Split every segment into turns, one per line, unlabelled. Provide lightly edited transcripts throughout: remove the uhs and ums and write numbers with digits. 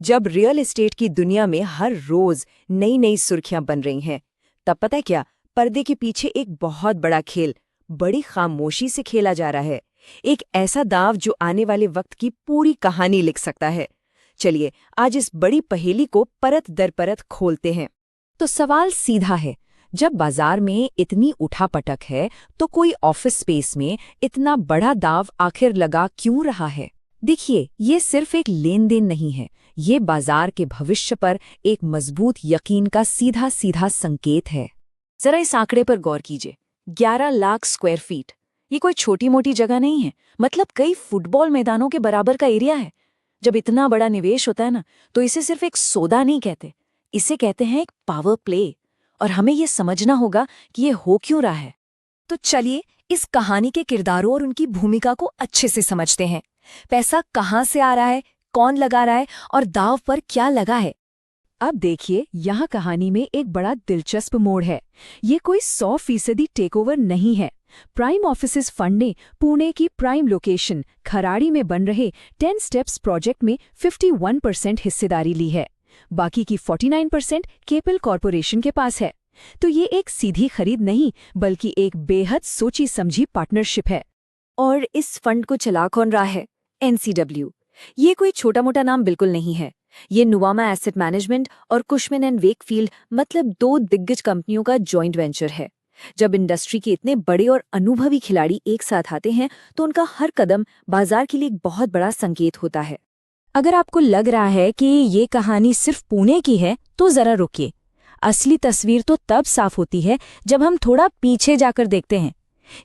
जब real estate की दुनिया में हर रोज नई नई सुर्खियां बन रही हैं, तब पता है क्या, पर्दे के पीछे एक बहुत बड़ा खेल बड़ी खामोशी से खेला जा रहा है। एक ऐसा दांव जो आने वाले वक्त की पूरी कहानी लिख सकता है। चलिए आज इस बड़ी पहेली को परत दर परत खोलते हैं।
तो सवाल सीधा है, जब बाजार में इतनी उठापटक है तो कोई ऑफिस स्पेस में इतना बड़ा दांव आखिर लगा क्यों रहा है? देखिए, ये सिर्फ एक लेन देन नहीं है, ये बाजार के भविष्य पर एक मजबूत यकीन का सीधा सीधा संकेत है।
जरा इस आंकड़े पर गौर कीजिए, 11 लाख स्क्वायर फीट। ये कोई छोटी मोटी जगह नहीं है, मतलब कई फुटबॉल मैदानों के बराबर का एरिया है। जब इतना बड़ा निवेश होता है ना, तो इसे सिर्फ एक सौदा नहीं कहते, इसे कहते हैं एक पावर प्ले। और हमें ये समझना होगा कि ये हो क्यों रहा है।
तो चलिए इस कहानी के किरदारों और उनकी भूमिका को अच्छे से समझते हैं। पैसा कहाँ से आ रहा है, कौन लगा रहा है और दांव पर क्या लगा है। अब देखिए, यहाँ कहानी में एक बड़ा दिलचस्प मोड़ है। ये कोई 100% टेकओवर नहीं है। प्राइम ऑफिसेज फंड ने पुणे की प्राइम लोकेशन खराड़ी में बन रहे 10 स्टेप्स प्रोजेक्ट में 51% हिस्सेदारी ली है। बाकी की 49% केपल कॉरपोरेशन के पास है। तो ये एक सीधी खरीद नहीं, बल्कि एक बेहद सोची समझी पार्टनरशिप है।
और इस फंड को चला कौन रहा है? NCW। ये कोई छोटा मोटा नाम बिल्कुल नहीं है। ये नुवामा एसेट मैनेजमेंट और कुशमन एंड वेकफील्ड, मतलब 2 दिग्गज कंपनियों का जॉइंट वेंचर है। जब इंडस्ट्री के इतने बड़े और अनुभवी खिलाड़ी एक साथ आते हैं, तो उनका हर कदम बाजार के लिए एक बहुत बड़ा संकेत होता है।
अगर आपको लग रहा है कि ये कहानी सिर्फ पुणे की है, तो जरा रुकिए। असली तस्वीर तो तब साफ होती है जब हम थोड़ा पीछे जाकर देखते हैं।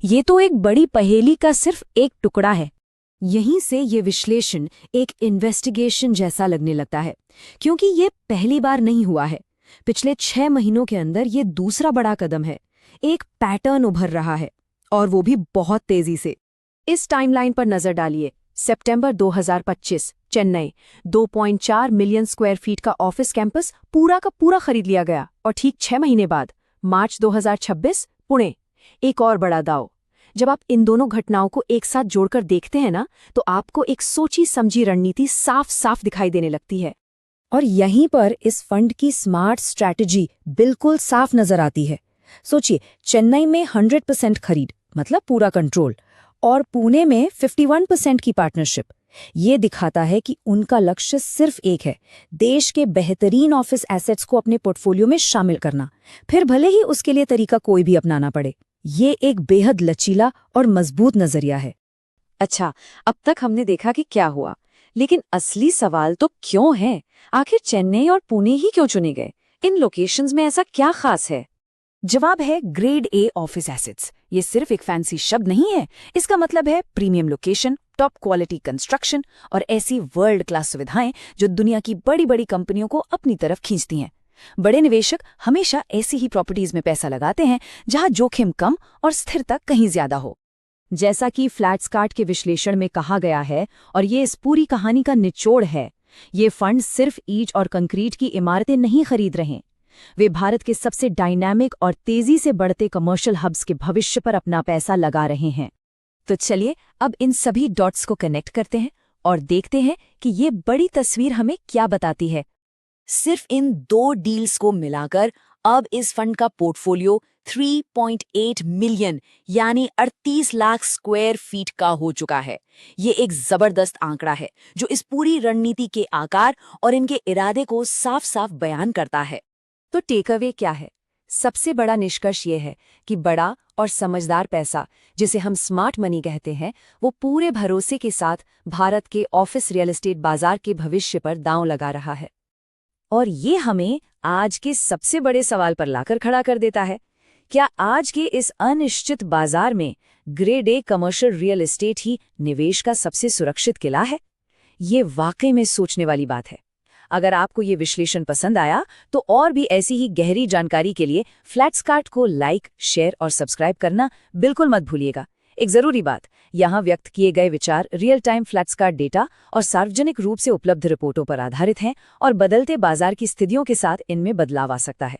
ये तो एक बड़ी पहेली का सिर्फ एक टुकड़ा है।
यहीं से ये विश्लेषण एक इन्वेस्टिगेशन जैसा लगने लगता है, क्योंकि ये पहली बार नहीं हुआ है। पिछले 6 महीनों के अंदर ये दूसरा बड़ा कदम है। एक पैटर्न उभर रहा है, और वो भी बहुत तेजी से। इस टाइमलाइन पर नजर डालिए। सितंबर 2025, चेन्नई, 2.4 मिलियन स्क्वायर फीट का ऑफिस कैंपस पूरा का पूरा खरीद लिया गया। और ठीक 6 महीने बाद, मार्च 2026, पुणे, एक और बड़ा दांव। जब आप इन दोनों घटनाओं को एक साथ जोड़कर देखते हैं ना, तो आपको एक सोची समझी रणनीति साफ साफ दिखाई देने लगती है।
और यहीं पर इस फंड की स्मार्ट स्ट्रैटेजी बिल्कुल साफ नजर आती है। सोचिए, चेन्नई में 100% खरीद, मतलब पूरा कंट्रोल, और पुणे में 51% की पार्टनरशिप। ये दिखाता है कि उनका लक्ष्य सिर्फ एक है, देश के बेहतरीन ऑफिस एसेट्स को अपने पोर्टफोलियो में शामिल करना, फिर भले ही उसके लिए तरीका कोई भी अपनाना पड़े। ये एक बेहद लचीला और मजबूत नजरिया है।
अच्छा, अब तक हमने देखा कि क्या हुआ, लेकिन असली सवाल तो क्यों है? आखिर चेन्नई और पुणे ही क्यों चुने गए? इन लोकेशंस में ऐसा क्या खास है?
जवाब है ग्रेड ए ऑफिस एसेट्स। ये सिर्फ एक फैंसी शब्द नहीं है। इसका मतलब है premium location, top quality construction और ऐसी वर्ल्ड क्लास सुविधाएं जो दुनिया की बड़ी बड़ी कंपनियों को अपनी तरफ खींचती हैं। बड़े निवेशक हमेशा ऐसी ही प्रॉपर्टीज में पैसा लगाते हैं जहां जोखिम कम और स्थिरता कहीं ज्यादा हो। जैसा कि फ्लैट्सकार्ट के विश्लेषण में कहा गया है, और ये इस पूरी कहानी का निचोड़ है, ये फंड सिर्फ ईंट और कंक्रीट की इमारतें नहीं खरीद रहे। वे भारत के सबसे डायनामिक और तेजी से बढ़ते कमर्शियल हब्स के भविष्य पर अपना पैसा लगा रहे हैं। तो चलिए अब इन सभी डॉट्स को कनेक्ट करते हैं और देखते हैं कि ये बड़ी तस्वीर हमें क्या बताती है।
सिर्फ इन 2 डील्स को मिलाकर अब इस फंड का पोर्टफोलियो 3.8 मिलियन यानी 38 लाख स्क्वायर फीट का हो चुका है। ये एक जबरदस्त आंकड़ा है जो इस पूरी रणनीति के आकार और इनके इरादे को साफ साफ बयान करता है।
तो टेकअवे क्या है? सबसे बड़ा निष्कर्ष ये है कि बड़ा और समझदार पैसा, जिसे हम स्मार्ट मनी कहते हैं, वो पूरे भरोसे के साथ भारत के ऑफिस रियल एस्टेट बाजार के भविष्य पर दांव लगा रहा है। और ये हमें आज के सबसे बड़े सवाल पर लाकर खड़ा कर देता है। क्या आज के इस अनिश्चित बाजार में grade A commercial real estate ही निवेश का सबसे सुरक्षित किला है? ये वाकई में सोचने वाली बात है। अगर आपको ये विश्लेषण पसंद आया, तो और भी ऐसी ही गहरी जानकारी के लिए फ्लैट्सकार्ट को लाइक, शेयर और सब्सक्राइब करना बिल्कुल मत भूलिएगा। एक जरूरी बात, यहाँ व्यक्त किए गए विचार रियल टाइम फ्लैट्सकार्ट डेटा और सार्वजनिक रूप से उपलब्ध रिपोर्टों पर आधारित हैं और बदलते बाजार की स्थितियों के साथ इनमें बदलाव आ सकता है।